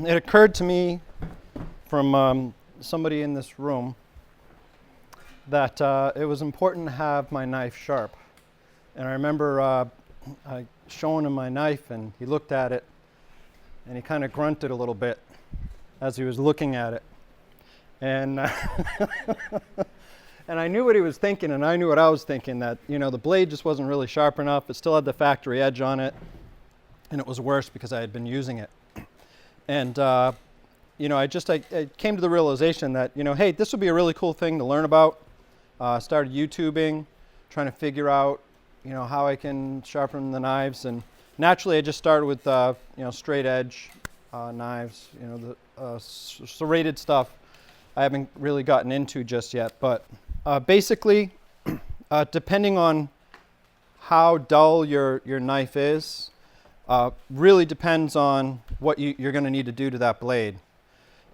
it occurred to me from somebody in this room that it was important to have my knife sharp. And I remember I showing him my knife, and he looked at it, and he kind of grunted a little bit as he was looking at it. And and I knew what he was thinking, and I knew what I was thinking, that, you know, the blade just wasn't really sharp enough. It still had the factory edge on it, and it was worse because I had been using it. And you know, I came to the realization that, you know, hey, this would be a really cool thing to learn about. Started YouTubing, trying to figure out, you know, how I can sharpen the knives. And naturally, I just started with, you know, straight edge knives. You know, the serrated stuff I haven't really gotten into just yet. But basically, depending on how dull your knife is, really depends on what you're going to need to do to that blade.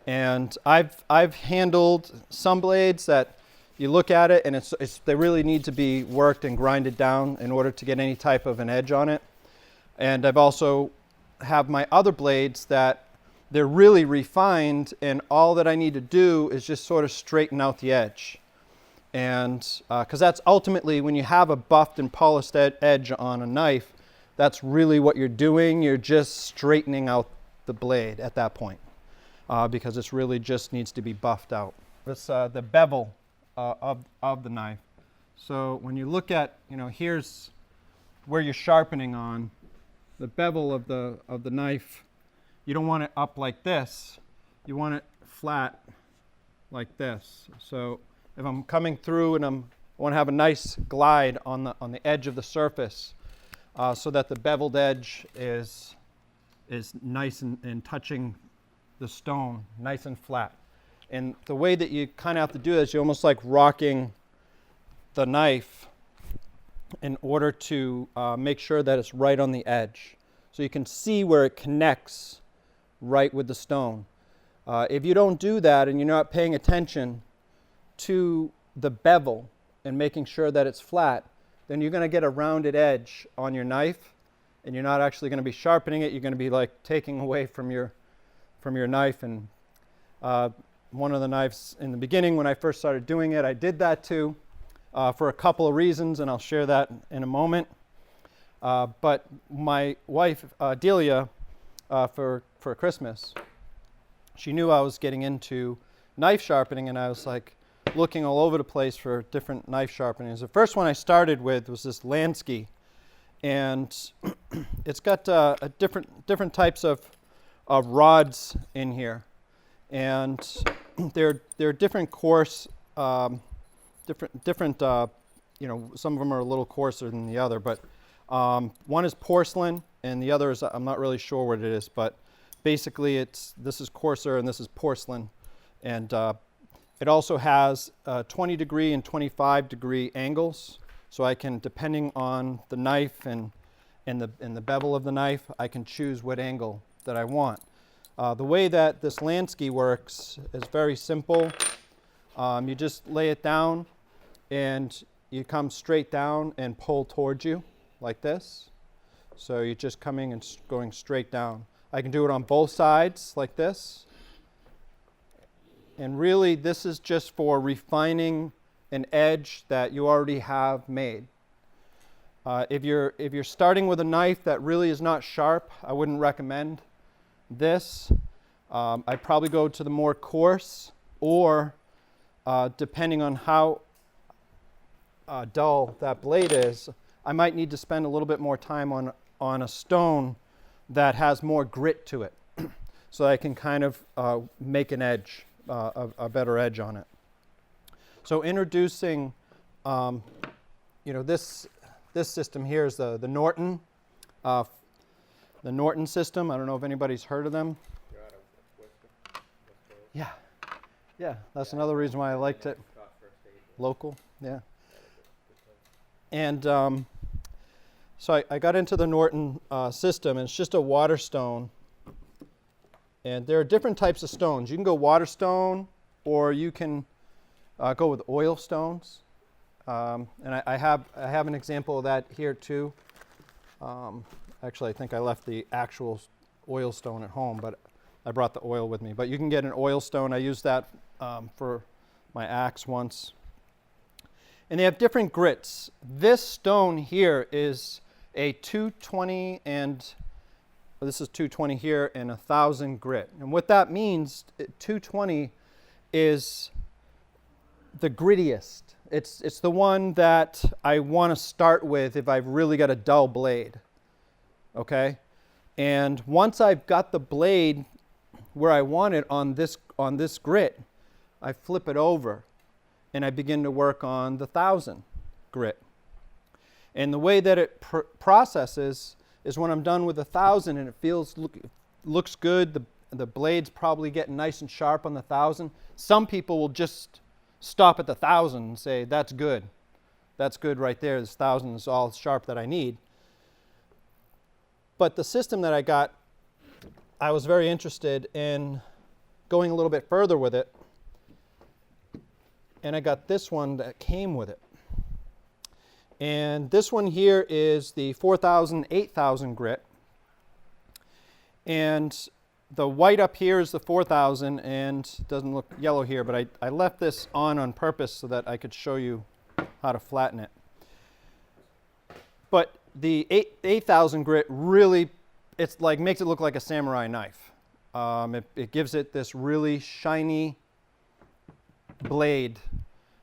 And I've handled some blades that you look at it and they really need to be worked and grinded down in order to get any type of an edge on it. And I've also have my other blades that they're really refined, and all that I need to do is just sort of straighten out the edge. And because that's ultimately, when you have a buffed and polished edge on a knife, that's really what you're doing. You're just straightening out the blade at that point. Because this really just needs to be buffed out. This the bevel of the knife. So when you look at, you know, here's where you're sharpening on the bevel of the knife. You don't want it up like this. You want it flat like this. So if I'm coming through and I want to have a nice glide on the edge of the surface, so that the beveled edge is nice and touching the stone, nice and flat. And the way that you kind of have to do this, you're almost like rocking the knife in order to make sure that it's right on the edge. So you can see where it connects right with the stone. If you don't do that and you're not paying attention to the bevel and making sure that it's flat, then you're going to get a rounded edge on your knife, and you're not actually going to be sharpening it. You're going to be like taking away from your knife. And one of the knives in the beginning, when I first started doing it, I did that too, for a couple of reasons, and I'll share that in a moment. But my wife, Delia, for Christmas, she knew I was getting into knife sharpening, and I was like looking all over the place for different knife sharpenings. The first one I started with was this Lansky, and it's got different types of rods in here, and they're different coarse, different. You know, some of them are a little coarser than the other, but one is porcelain, and the other is, I'm not really sure what it is, but basically this is coarser and this is porcelain, and it also has 20 degree and 25 degree angles, so I can, depending on the knife and the bevel of the knife, I can choose what angle that I want. The way that this Lansky works is very simple. You just lay it down, and you come straight down and pull towards you like this. So you're just coming and going straight down. I can do it on both sides like this. And really, this is just for refining an edge that you already have made. If you're starting with a knife that really is not sharp, I wouldn't recommend this. I'd probably go to the more coarse, or depending on how dull that blade is, I might need to spend a little bit more time on a stone that has more grit to it, so I can kind of make an edge, a better edge on it. So introducing, you know, this system here is the Norton, system. I don't know if anybody's heard of them. Yeah, that's another reason why I liked it. Local, yeah. And so I got into the Norton system, and it's just a water stone. And there are different types of stones. You can go water stone, or you can go with oil stones. And I have an example of that here too. Actually, I think I left the actual oil stone at home, but I brought the oil with me, but you can get an oil stone. I used that for my axe once. And they have different grits. This stone here is a 220 and this is 220 here and 1,000 grit. And what that means, 220 is the grittiest. It's the one that I want to start with if I've really got a dull blade. Okay? And once I've got the blade where I want it on this grit, I flip it over and I begin to work on the 1,000 grit. And the way that it processes is when I'm done with 1,000 and it looks good, the blade's probably getting nice and sharp on the 1,000. Some people will just stop at the 1,000 and say, that's good. That's good right there. This 1,000 is all sharp that I need. But the system that I got, I was very interested in going a little bit further with it. And I got this one that came with it. And this one here is the 4,000, 8,000 grit. And the white up here is the 4,000, and it doesn't look yellow here, but I left this on purpose so that I could show you how to flatten it. But the 8,000 grit really, it's like makes it look like a samurai knife. It gives it this really shiny blade.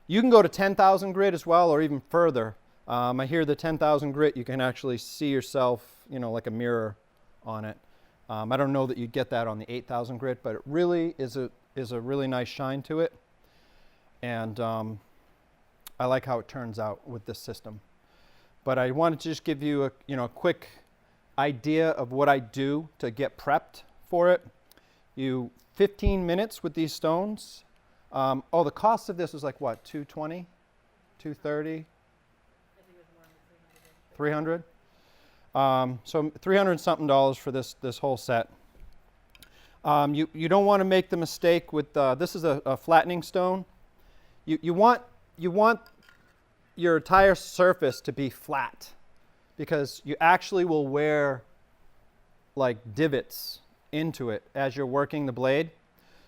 You can go to 10,000 grit as well, or even further. I hear the 10,000 grit, you can actually see yourself, like a mirror on it. I don't know that you'd get that on the 8,000 grit, but it really is a really nice shine to it. And I like how it turns out with this system. But I wanted to just give you a quick idea of what I do to get prepped for it. 15 minutes with these stones. The cost of this was like what, $220, $230, $300. So $300 something for this whole set. You don't want to make the mistake with this is a flattening stone. You want your entire surface to be flat, because you actually will wear like divots into it as you're working the blade.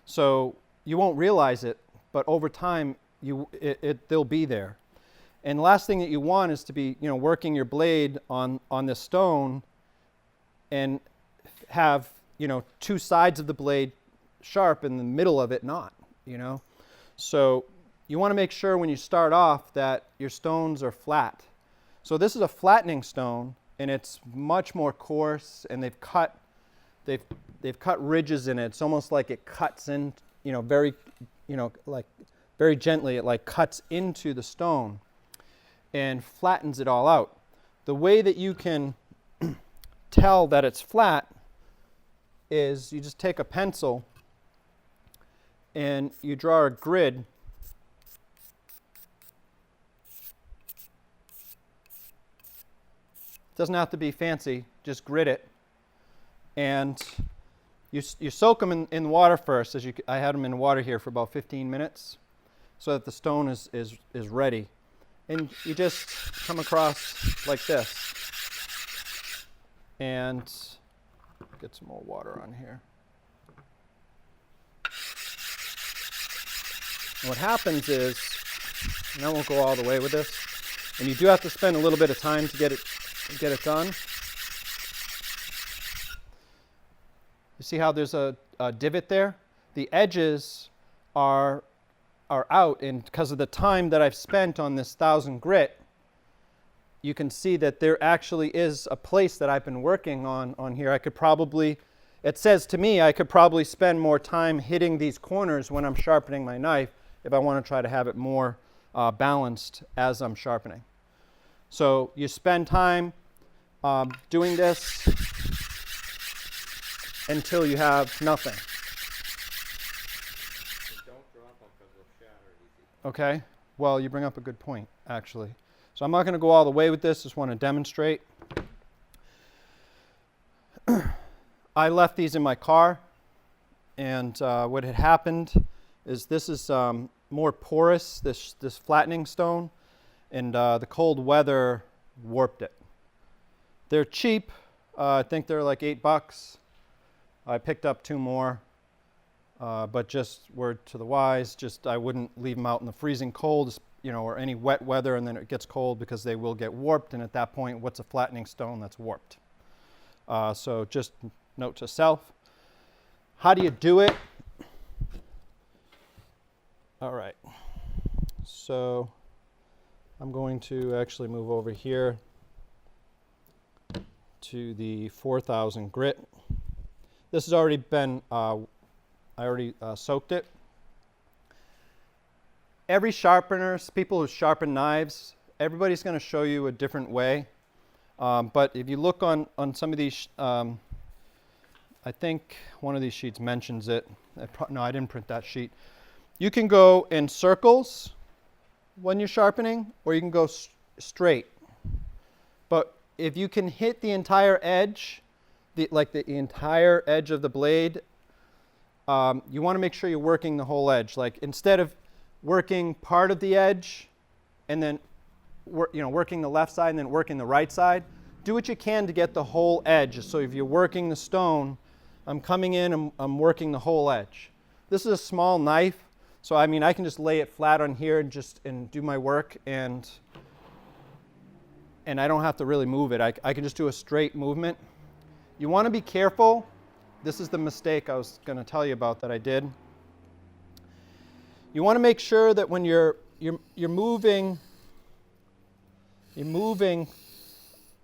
So you won't realize it, but over time they'll be there. And the last thing that you want is to be, working your blade on this stone and have, two sides of the blade sharp and the middle of it not, So you want to make sure when you start off that your stones are flat. So this is a flattening stone, and it's much more coarse, and they've cut ridges in it. It's almost like it cuts in, very gently. It like cuts into the stone and flattens it all out. The way that you can tell that it's flat is you just take a pencil and you draw a grid. It doesn't have to be fancy, just grid it. And you soak them in water first. I had them in water here for about 15 minutes so that the stone is ready. And you just come across like this. And get some more water on here. And what happens is, and I won't go all the way with this, and you do have to spend a little bit of time to get it done. You see how there's a divot there? The edges are out, and because of the time that I've spent on this 1,000 grit, you can see that there actually is a place that I've been working on here. It says to me I could probably spend more time hitting these corners when I'm sharpening my knife if I want to try to have it more balanced as I'm sharpening. So you spend time doing this until you have nothing. Okay, well, you bring up a good point, actually. So I'm not going to go all the way with this, just want to demonstrate. I left these in my car, and what had happened is this is more porous, this flattening stone, and the cold weather warped it. They're cheap. I think they're like $8. I picked up 2 more. But just word to the wise, just I wouldn't leave them out in the freezing cold, or any wet weather, and then it gets cold, because they will get warped. And at that point, what's a flattening stone that's warped? So just note to self. How do you do it? All right. So I'm going to actually move over here to the 4000 grit. This has already been, I already soaked it. Every sharpener, people who sharpen knives, everybody's going to show you a different way. But if you look on some of these, I think one of these sheets mentions it. No, I didn't print that sheet. You can go in circles when you're sharpening, or you can go straight. But if you can hit the entire edge, the entire edge of the blade, you want to make sure you're working the whole edge. Like, instead of working part of the edge and then working the left side and then working the right side, do what you can to get the whole edge. So if you're working the stone, I'm coming in, I'm working the whole edge. This is a small knife, so I can just lay it flat on here and do my work, and I don't have to really move it. I can just do a straight movement. You want to be careful. This is the mistake I was going to tell you about that I did. You want to make sure that when you're moving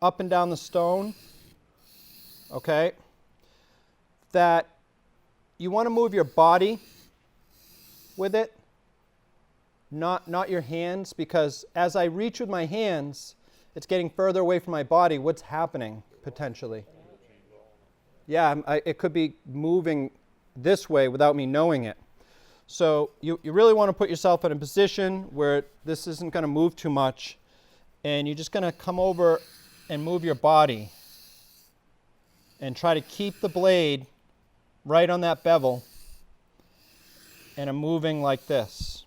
up and down the stone, okay, that you want to move your body with it, not your hands, because as I reach with my hands, it's getting further away from my body. What's happening potentially? Yeah, it could be moving this way without me knowing it. So you really want to put yourself in a position where this isn't going to move too much, and you're just going to come over and move your body and try to keep the blade right on that bevel, and I'm moving like this,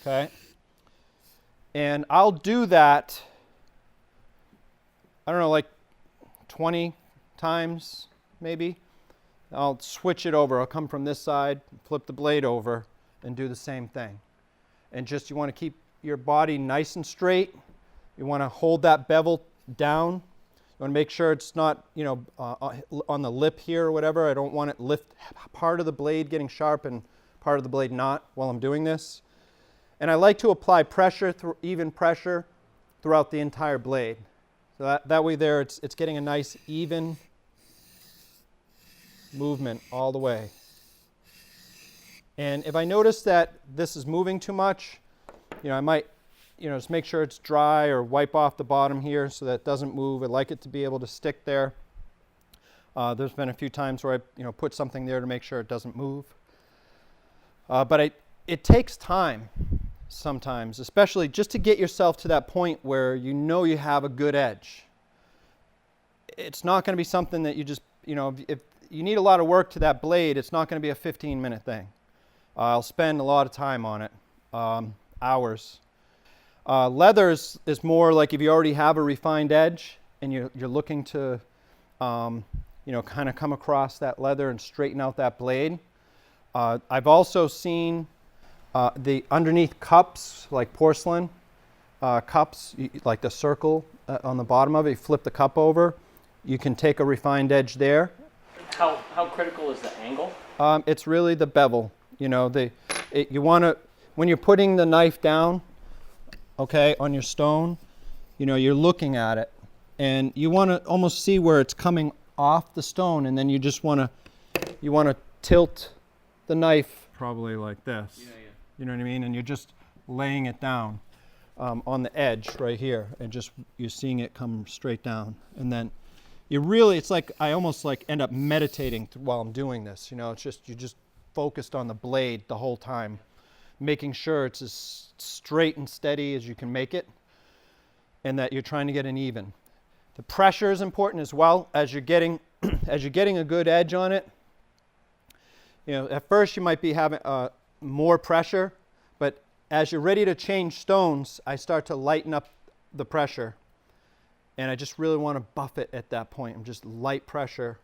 okay? And I'll do that, I don't know, like 20 times maybe. I'll switch it over. I'll come from this side, flip the blade over, and do the same thing. And just, you want to keep your body nice and straight. You want to hold that bevel down. You want to make sure it's not, on the lip here or whatever. I don't want it lift part of the blade getting sharp and part of the blade not while I'm doing this. And I like to apply pressure, even pressure, throughout the entire blade. So that way there, it's getting a nice even movement all the way. And if I notice that this is moving too much, I might, just make sure it's dry, or wipe off the bottom here so that it doesn't move. I like it to be able to stick there. There's been a few times where I, put something there to make sure it doesn't move. But it takes time sometimes, especially just to get yourself to that point where you have a good edge. It's not going to be something that you just, if you need a lot of work to that blade, it's not going to be a 15-minute thing. I'll spend a lot of time on it, hours. Leather is more like if you already have a refined edge and you're looking to, kind of come across that leather and straighten out that blade. I've also seen the underneath cups, like porcelain cups, like the circle on the bottom of it. You flip the cup over, you can take a refined edge there. How critical is the angle? It's really the bevel. You want to, when you're putting the knife down, okay, on your stone, you're looking at it, and you want to almost see where it's coming off the stone, and then you just want to tilt the knife probably like this. Yeah. You know what I mean? And you're just laying it down on the edge right here, and just you're seeing it come straight down, and then it's like I almost like end up meditating while I'm doing this. It's just you're just focused on the blade the whole time, making sure it's as straight and steady as you can make it, and that you're trying to get an even. The pressure is important as well as you're getting a good edge on it. At first you might be having more pressure, but as you're ready to change stones, I start to lighten up the pressure, and I just really want to buff it at that point. I'm just light pressure,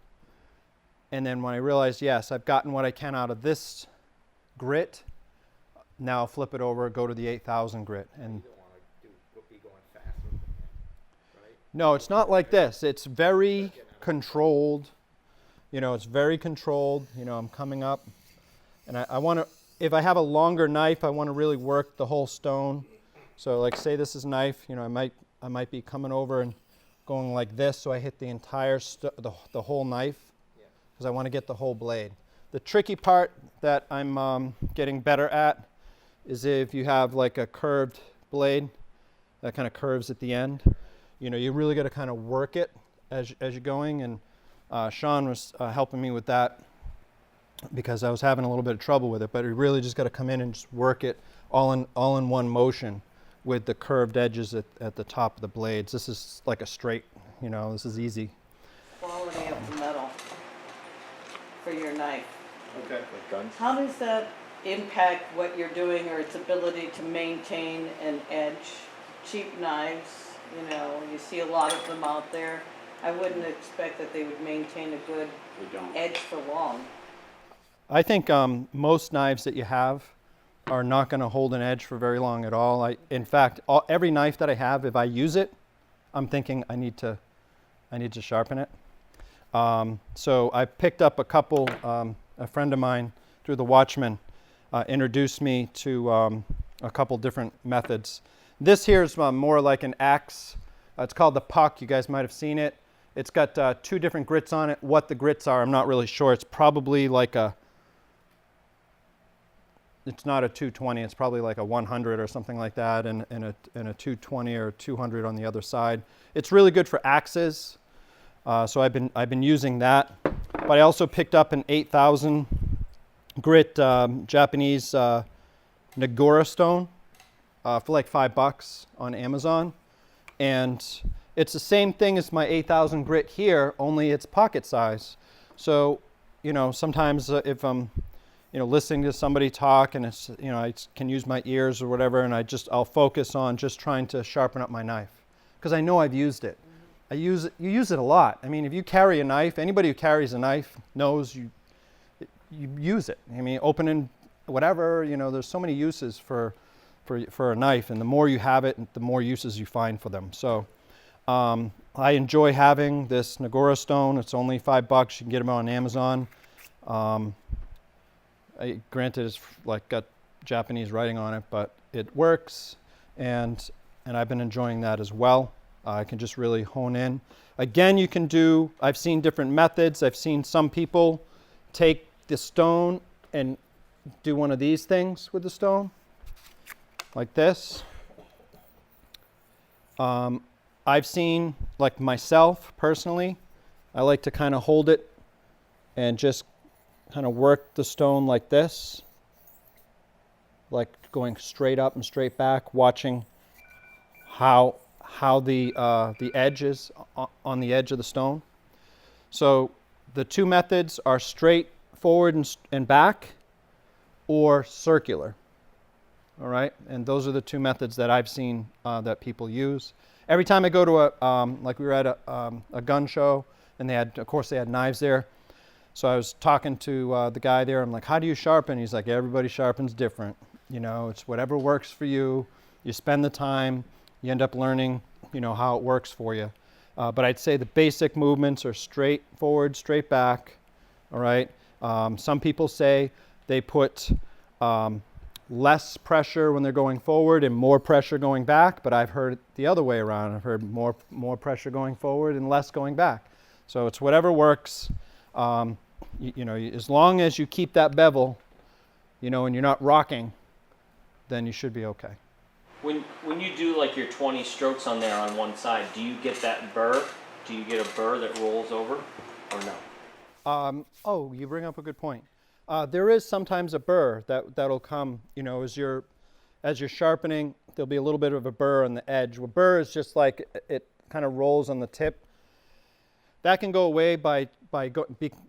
and then when I realize, yes, I've gotten what I can out of this grit. Now I'll flip it over, go to the 8,000 grit. And You don't want to be going faster than that, right? no, it's not like this. It's very controlled. You know, it's very controlled. You know, I'm coming up, and I want to, if I have a longer knife, I want to really work the whole stone. So like say this is knife, you know, I might be coming over and going like this, so I hit the entire, the whole knife, because I want to get the whole blade. The tricky part that I'm getting better at is if you have like a curved blade that kind of curves at the end. You know, you really got to kind of work it as you're going, and Sean was helping me with that because I was having a little bit of trouble with it, but you really just got to come in and just work it all in one motion with the curved edges at the top of the blades. This is like a straight, you know, this is easy. Quality of the metal for your knife. Okay. Like guns? How does that impact what you're doing or its ability to maintain an edge? Cheap knives, you know, you see a lot of them out there. I wouldn't expect that they would maintain a good edge for long. I think most knives that you have are not going to hold an edge for very long at all. In fact, every knife that I have, if I use it, I'm thinking I need to sharpen it. So I picked up a couple. A friend of mine through the Watchman introduced me to a couple different methods. This here is more like an axe. It's called the Puck. You guys might have seen it. It's got two different grits on it. What the grits are, I'm not really sure. It's probably like it's not a 220. It's probably like a 100 or something like that, and a 220 or 200 on the other side. It's really good for axes. So I've been using that. But I also picked up an 8,000 grit Japanese Nagora stone for like $5 on Amazon, and it's the same thing as my 8,000 grit here, only it's pocket size. So, you know, sometimes if I'm, you know, listening to somebody talk and it's, you know, I can use my ears or whatever, and I'll focus on just trying to sharpen up my knife because I know I've used it. You use it a lot. I mean, if you carry a knife, anybody who carries a knife knows you use it. I mean, opening whatever, you know, there's so many uses for a knife, and the more you have it, the more uses you find for them. So I enjoy having this Nagora stone. It's only $5. You can get them on Amazon. Granted, it's like got Japanese writing on it, but it works, and I've been enjoying that as well. I can just really hone in. Again, you can do, I've seen different methods. I've seen some people take the stone and do one of these things with the stone, like this. I've seen, like myself personally, I like to kind of hold it and just kind of work the stone like this, like going straight up and straight back, watching how the edge is on the edge of the stone. So the two methods are straight forward and back or circular. All right, and those are the two methods that I've seen that people use. Every time I go to like we were at a gun show, and of course they had knives there. So I was talking to the guy there. I'm like, how do you sharpen? He's like, everybody sharpens different. You know, it's whatever works for you. You spend the time. You end up learning, you know, how it works for you. But I'd say the basic movements are straight forward, straight back. All right. Some people say they put less pressure when they're going forward and more pressure going back. But I've heard it the other way around. I've heard more pressure going forward and less going back. So it's whatever works. You know, as long as you keep that bevel, you know, and you're not rocking, then you should be okay. When you do like your 20 strokes on there on one side, do you get that burr? Do you get a burr that rolls over, or no? Oh, you bring up a good point. There is sometimes a burr that'll come. You know, as you're sharpening, there'll be a little bit of a burr on the edge. A burr is just like it kind of rolls on the tip. That can go away by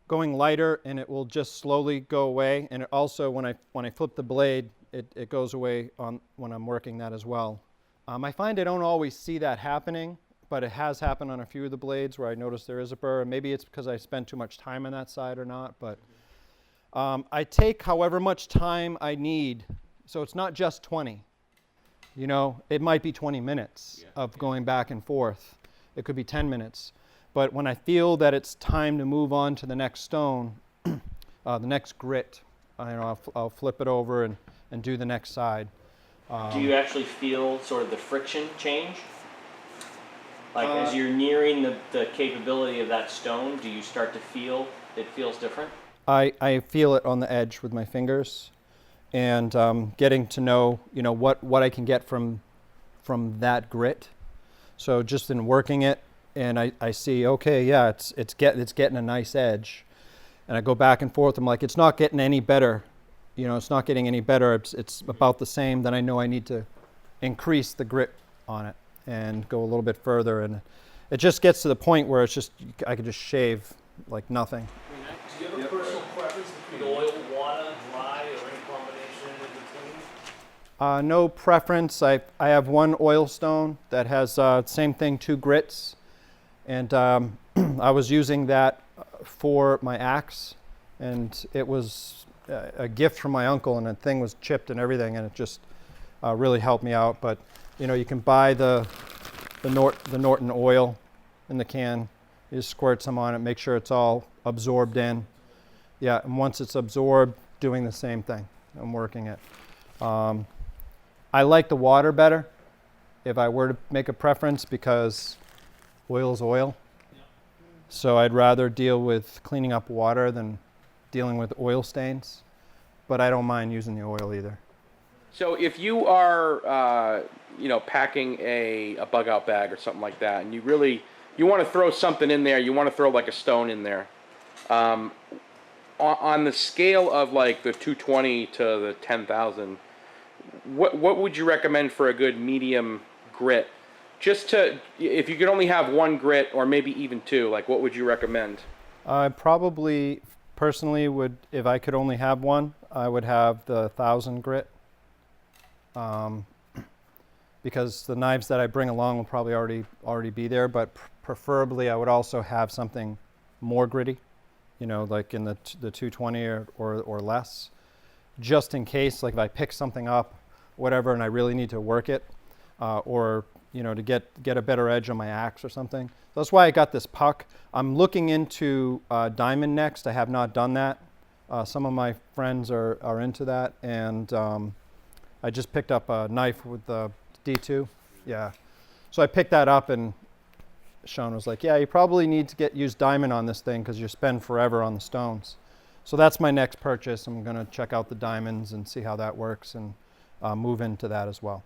going lighter, and it will just slowly go away. And it also, when I flip the blade, it goes away when I'm working that as well. I find I don't always see that happening, but it has happened on a few of the blades where I notice there is a burr. Maybe it's because I spend too much time on that side or not, but I take however much time I need, so it's not just 20. You know, it might be 20 minutes of going back and forth. It could be 10 minutes. But when I feel that it's time to move on to the next stone, the next grit, I'll flip it over and do the next side. Do you actually feel sort of the friction change? Like as you're nearing the capability of that stone, do you start to feel it feels different? I feel it on the edge with my fingers, and getting to know, what I can get from that grit. So just in working it, and I see, okay, yeah, it's getting a nice edge, and I go back and forth. I'm like, it's not getting any better, it's not getting any better. It's about the same. Then I know I need to increase the grit on it and go a little bit further, and it just gets to the point where it's just I could just shave like nothing. Do you have a personal preference between oil, water, dry, or any combination in between? No preference. I have one oil stone that has same thing, 2 grits, and I was using that for my axe, and it was a gift from my uncle, and the thing was chipped and everything, and it just really helped me out. But you can buy the Norton oil in the can. You just squirt some on it, make sure it's all absorbed in. Yeah, and once it's absorbed, doing the same thing. I'm working it. I like the water better if I were to make a preference, because oil is oil. So I'd rather deal with cleaning up water than dealing with oil stains. But I don't mind using the oil either. So if you are, packing a bug out bag or something like that, and you want to throw something in there, you want to throw like a stone in there, on the scale of like the 220 to the 10,000, what would you recommend for a good medium grit? If you could only have 1 grit or maybe even 2, like what would you recommend? I probably personally would, if I could only have one, I would have the 1,000 grit. Because the knives that I bring along will probably already be there, but preferably I would also have something more gritty, like in the 220 or less, just in case, like if I pick something up, whatever, and I really need to work it, or to get a better edge on my axe or something. So that's why I got this puck. I'm looking into diamond next. I have not done that. Some of my friends are into that, and I just picked up a knife with the D2. Yeah. So I picked that up, and Sean was like, yeah, you probably need to use diamond on this thing because you spend forever on the stones. So that's my next purchase. I'm going to check out the diamonds and see how that works, and move into that as well.